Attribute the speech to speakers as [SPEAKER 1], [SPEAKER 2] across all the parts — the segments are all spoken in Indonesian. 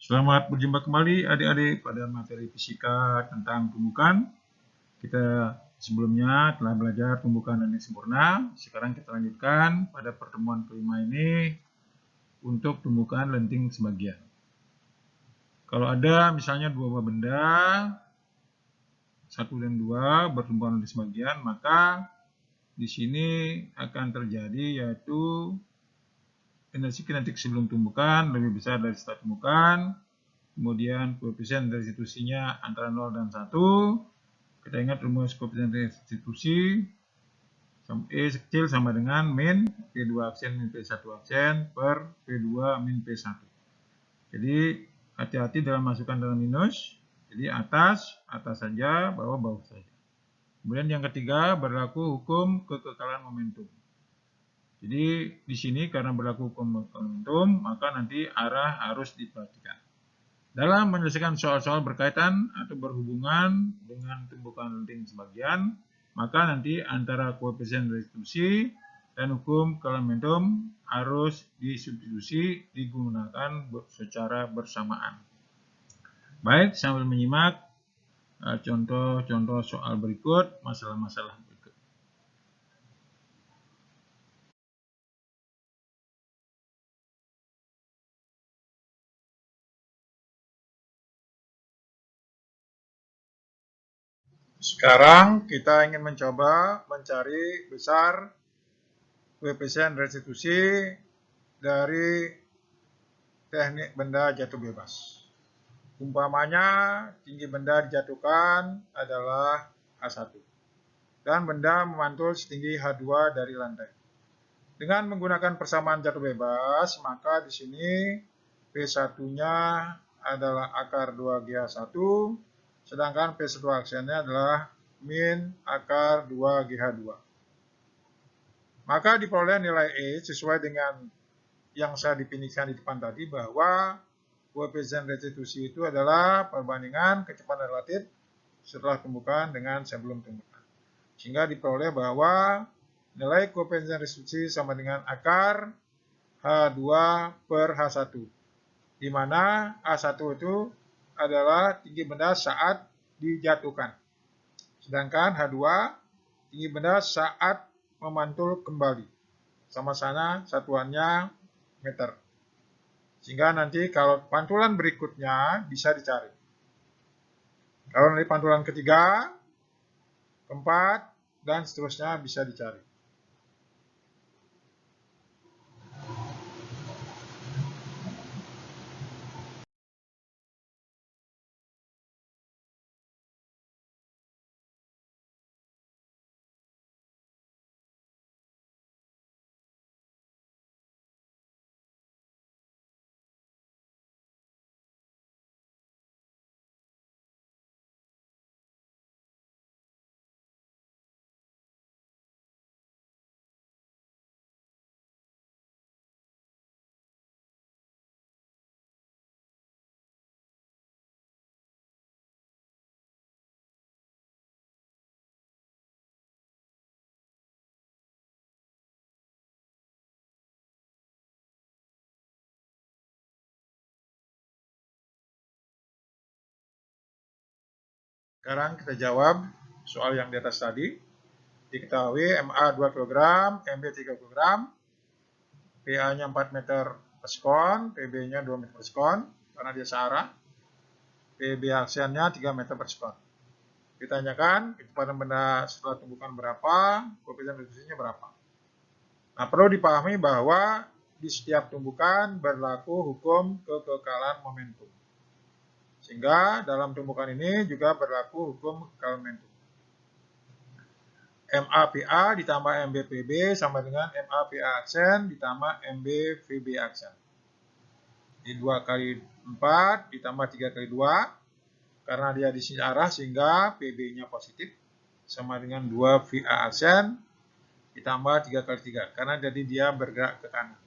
[SPEAKER 1] Selamat berjumpa kembali adik-adik pada materi fisika tentang tumbukan. Kita sebelumnya telah belajar tumbukan dan sempurna. Sekarang kita lanjutkan pada pertemuan kelima ini untuk tumbukan lenting sebagian. Kalau ada misalnya dua buah benda, 1 dan 2 bertumbukan lenting sebagian, maka di sini akan terjadi yaitu energi kinetik sebelum tumbukan lebih besar dari setelah tumbukan. Kemudian koefisien restitusinya antara 0 dan 1. Kita ingat rumus koefisien restitusi E kecil sama dengan min P2 aksen min P1 aksen per P2 min P1. Jadi hati-hati dalam masukkan dalam minus. Jadi atas saja, bawah saja. Kemudian yang ketiga berlaku hukum kekekalan momentum. Jadi di sini karena berlaku hukum momentum, maka nanti arah harus diperhatikan. Dalam menyelesaikan soal-soal berkaitan atau berhubungan dengan tumbukan lenting sebagian, maka nanti antara koefisien restitusi dan hukum kekekalan momentum harus disubstitusi digunakan secara bersamaan. Baik, sambil menyimak contoh-contoh soal berikut, masalah-masalah berikut. Sekarang kita ingin mencoba mencari besar koefisien restitusi dari teknik benda jatuh bebas. Umpamanya tinggi benda dijatuhkan adalah H1 dan benda memantul setinggi H2 dari lantai. Dengan menggunakan persamaan jatuh bebas, maka di sini P1-nya adalah akar 2GH1, sedangkan P1 aksennya adalah min akar 2GH2. Maka diperoleh nilai E sesuai dengan yang saya definisikan di depan tadi, bahwa koefisien restitusi itu adalah perbandingan kecepatan relatif setelah tumbukan dengan sebelum tumbukan. Sehingga diperoleh bahwa nilai koefisien restitusi sama dengan akar H2 per H1. Di mana H1 itu adalah tinggi benda saat dijatuhkan. Sedangkan H2 tinggi benda saat memantul kembali. Sama-sama satuannya meter. Sehingga nanti kalau pantulan berikutnya bisa dicari. Kalau nanti pantulan ketiga, keempat, dan seterusnya bisa dicari. Sekarang kita jawab soal yang di atas tadi. Diketahui MA 2 kg, MB 3 kg, PA-nya 4 meter per sekon, PB-nya 2 meter per sekon, karena dia searah. PB aksennya 3 meter per sekon. Ditanyakan kecepatan benda setelah tumbukan berapa, koefisien restitusinya berapa. Nah, perlu dipahami bahwa di setiap tumbukan berlaku hukum kekekalan momentum. Sehingga dalam tumbukan ini juga berlaku hukum kekekalan momentum. MAPA ditambah MBPB sama dengan MAPA aksen ditambah MBVB aksen. Di 2 kali 4 ditambah 3 kali 2, karena dia di sini arah sehingga PB-nya positif, sama dengan 2 VA aksen ditambah 3 kali 3, karena jadi dia bergerak ke kanan.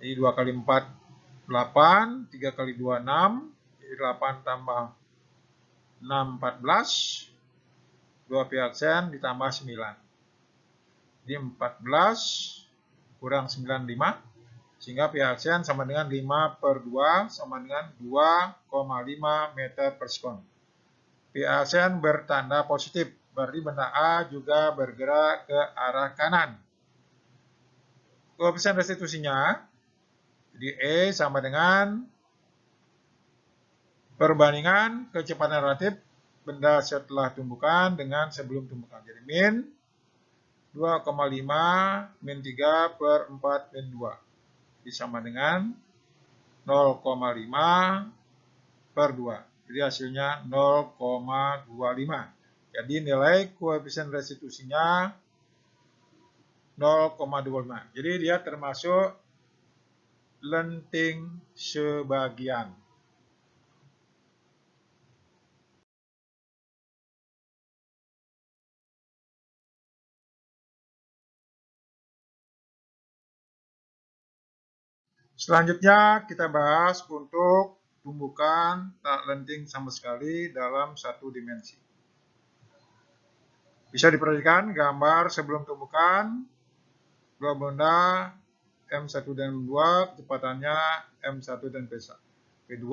[SPEAKER 1] Jadi 2 kali 4, 8, 3 kali 2, 6, jadi 8 tambah 6, 14, 2 V aksen ditambah 9. Jadi 14 kurang 9, 5. Sehingga P aksen sama dengan 5/2 sama dengan 2,5 meter per sekon. P aksen bertanda positif, berarti benda A juga bergerak ke arah kanan. Koefisien restitusinya, jadi E sama dengan perbandingan kecepatan relatif benda setelah tumbukan dengan sebelum tumbukan. Jadi min 2,5 min 3/4 min 2. Jadi sama dengan 0,5/2. Jadi hasilnya 0,25. Jadi nilai koefisien restitusinya 0,25. Jadi dia termasuk lenting sebagian. Selanjutnya kita bahas untuk tumbukan tak lenting sama sekali dalam satu dimensi. Bisa diperhatikan gambar sebelum tumbukan, dua benda M1 dan M2, kecepatannya M1 dan P2.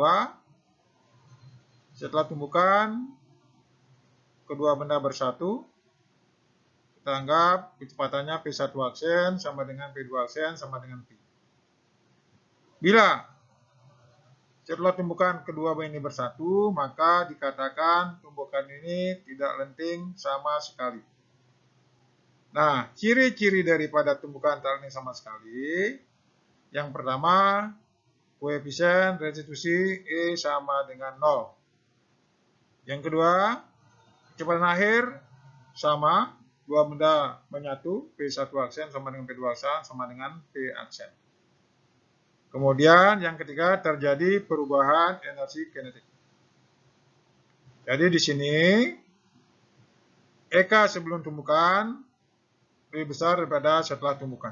[SPEAKER 1] Setelah tumbukan, kedua benda bersatu, kita anggap kecepatannya P1 aksen sama dengan P2 aksen sama dengan P. Bila setelah tumbukan kedua benda ini bersatu, maka dikatakan tumbukan ini tidak lenting sama sekali. Nah, ciri-ciri daripada tumbukan tak lenting sama sekali, yang pertama, koefisien restitusi E sama dengan 0. Yang kedua, kecepatan akhir sama, dua benda menyatu, P1 aksen sama dengan P2 aksen sama dengan P aksen. Kemudian yang ketiga, terjadi perubahan energi kinetik. Jadi di sini EK sebelum tumbukan lebih besar daripada setelah tumbukan.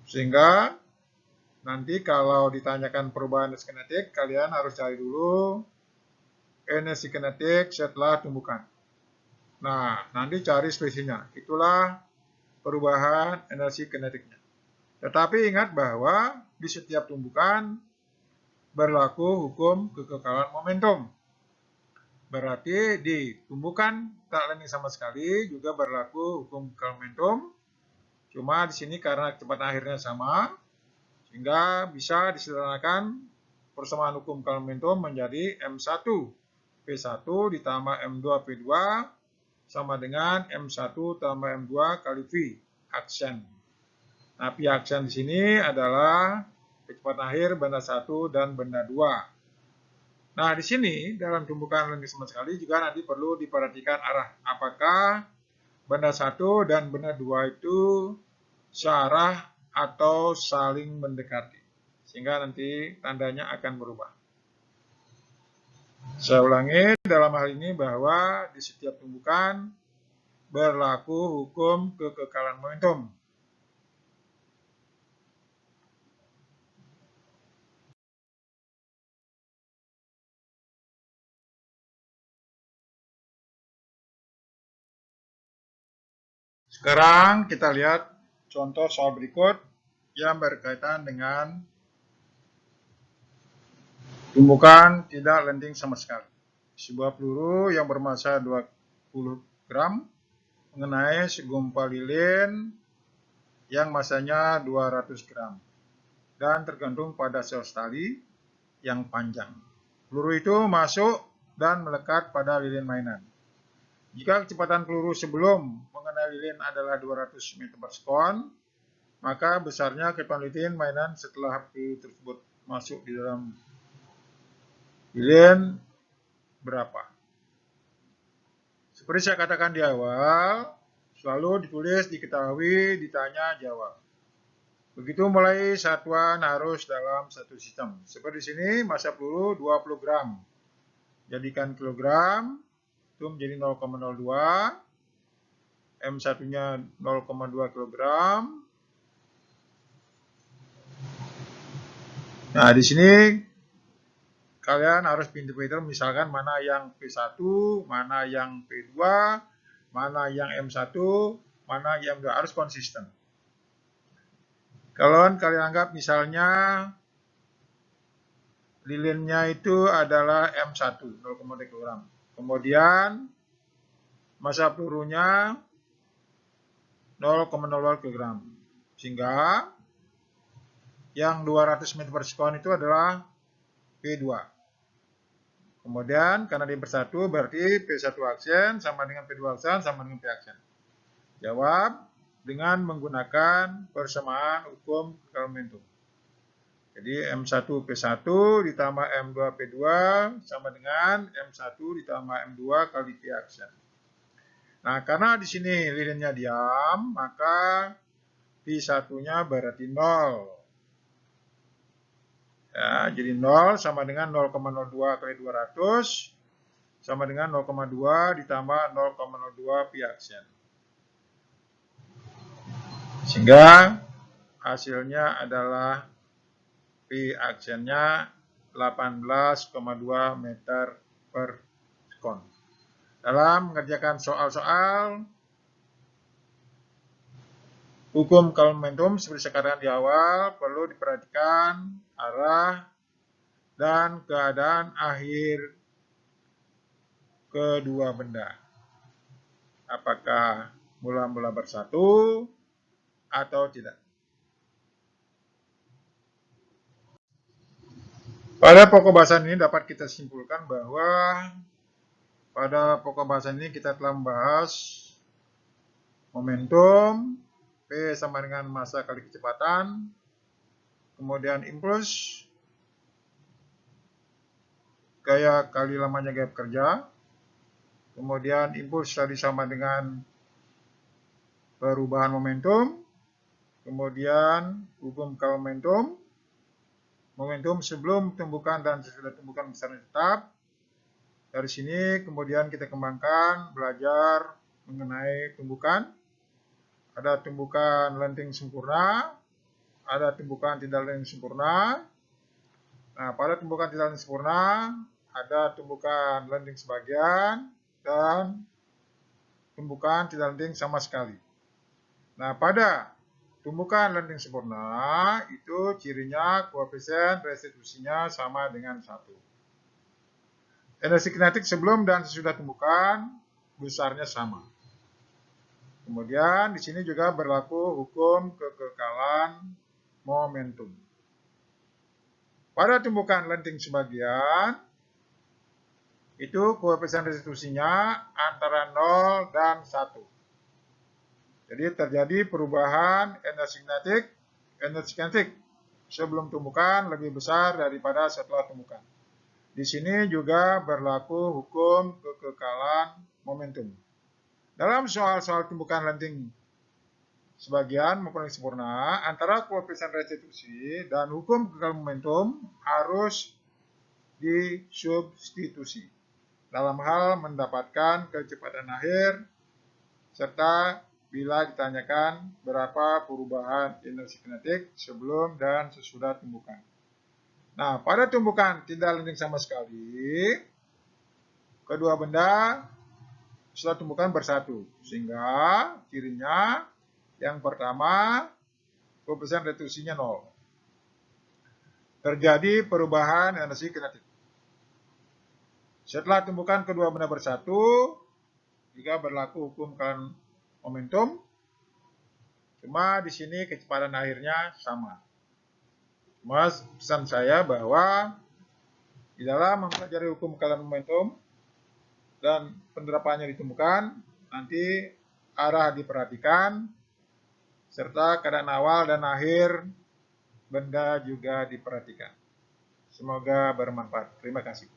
[SPEAKER 1] Sehingga nanti kalau ditanyakan perubahan energi kinetik, kalian harus cari dulu energi kinetik setelah tumbukan. Nah, nanti cari selisihnya. Itulah perubahan energi kinetiknya. Tetapi ingat bahwa di setiap tumbukan berlaku hukum kekekalan momentum. Berarti di tumbukan tak lenting sama sekali juga berlaku hukum kekekalan momentum. Cuma di sini karena kecepatan akhirnya sama, sehingga bisa disederhanakan persamaan hukum kekekalan momentum menjadi M1 P1 ditambah M2 P2 sama dengan M1 tambah M2 kali V aksen. Nah, P aksen di sini adalah kecepatan akhir benda 1 dan benda 2. Nah, di sini dalam tumbukan lenting sama sekali juga nanti perlu diperhatikan arah. Apakah benda 1 dan benda 2 itu searah atau saling mendekati. Sehingga nanti tandanya akan berubah. Saya ulangi dalam hal ini bahwa di setiap tumbukan berlaku hukum kekekalan momentum. Sekarang kita lihat contoh soal berikut yang berkaitan dengan tumbukan tidak lenting sama sekali. Sebuah peluru yang bermassa 20 gram mengenai segumpal lilin yang massanya 200 gram dan tergantung pada sel tali yang panjang. Peluru itu masuk dan melekat pada lilin mainan. Jika kecepatan peluru sebelum mengenai lilin adalah 200 meter per sekon, maka besarnya kecepatan lilin mainan setelah peluru tersebut masuk di dalam lilin berapa? Seperti saya katakan di awal, selalu ditulis, diketahui, ditanya, jawab. Begitu mulai satuan harus dalam satu sistem. Seperti di sini massa peluru 20 gram. Jadikan kilogram, itu menjadi 0,02. M1-nya 0,2 kg. Nah, di sini kalian harus pintar-pintar misalkan mana yang P1, mana yang P2, mana yang M1, mana yang M2, harus konsisten. Kalau kalian anggap misalnya lilinnya itu adalah M1, 0,3 kg. Kemudian massa pelurunya 0,02 kg. Sehingga yang 200 meter per sekon itu adalah P2. Kemudian karena dia bersatu berarti P1 aksen sama dengan P2 aksen sama dengan P aksen. Jawab dengan menggunakan persamaan hukum kekal momentum. Jadi M1 P1 ditambah M2 P2 sama dengan M1 ditambah M2 kali P aksen. Nah, karena di sini lilinnya diam, maka P1-nya berarti 0. Ya, jadi 0 sama dengan 0,02 kali 200 sama dengan 0,2 ditambah 0,02 P aksen. Sehingga hasilnya adalah P aksennya 18,2 meter per sekon. Dalam mengerjakan soal-soal hukum kekal momentum seperti sekarang di awal, perlu diperhatikan arah dan keadaan akhir kedua benda. Apakah mula-mula bersatu atau tidak. Pada pokok bahasan ini dapat kita simpulkan bahwa pada pokok bahasan ini kita telah membahas momentum, P sama dengan massa kali kecepatan, kemudian impuls, gaya kali lamanya gaya bekerja, kemudian impuls tadi sama dengan perubahan momentum, kemudian hukum kekal momentum, momentum sebelum tumbukan dan sesudah tumbukan besarnya tetap. Dari sini kemudian kita kembangkan belajar mengenai tumbukan. Ada tumbukan lenting sempurna, ada tumbukan tidak lenting sempurna. Nah, pada tumbukan tidak lenting sempurna ada tumbukan lenting sebagian dan tumbukan tidak lenting sama sekali. Nah, pada tumbukan lenting sempurna itu cirinya koefisien restitusinya sama dengan 1. Energi kinetik sebelum dan sesudah tumbukan besarnya sama. Kemudian di sini juga berlaku hukum kekekalan momentum. Pada tumbukan lenting sebagian itu koefisien restitusinya antara 0 dan 1. Jadi terjadi perubahan energi kinetik sebelum tumbukan lebih besar daripada setelah tumbukan. Di sini juga berlaku hukum kekekalan momentum. Dalam soal-soal tumbukan lenting sebagian maupun yang sempurna, antara koefisien restitusi dan hukum kekekalan momentum harus disubstitusi dalam hal mendapatkan kecepatan akhir serta bila ditanyakan berapa perubahan energi kinetik sebelum dan sesudah tumbukan. Nah, pada tumbukan tidak lenting sama sekali, kedua benda setelah tumbukan bersatu, sehingga cirinya yang pertama koefisien restitusinya 0. Terjadi perubahan energi kinetik. Setelah tumbukan kedua benda bersatu, juga berlaku hukum kekekalan momentum. Cuma di sini kecepatan akhirnya sama. Mas, pesan saya bahwa di dalam mempelajari hukum kekekalan momentum dan penerapannya ditemukan, nanti arah diperhatikan, serta keadaan awal dan akhir benda juga diperhatikan. Semoga bermanfaat. Terima kasih.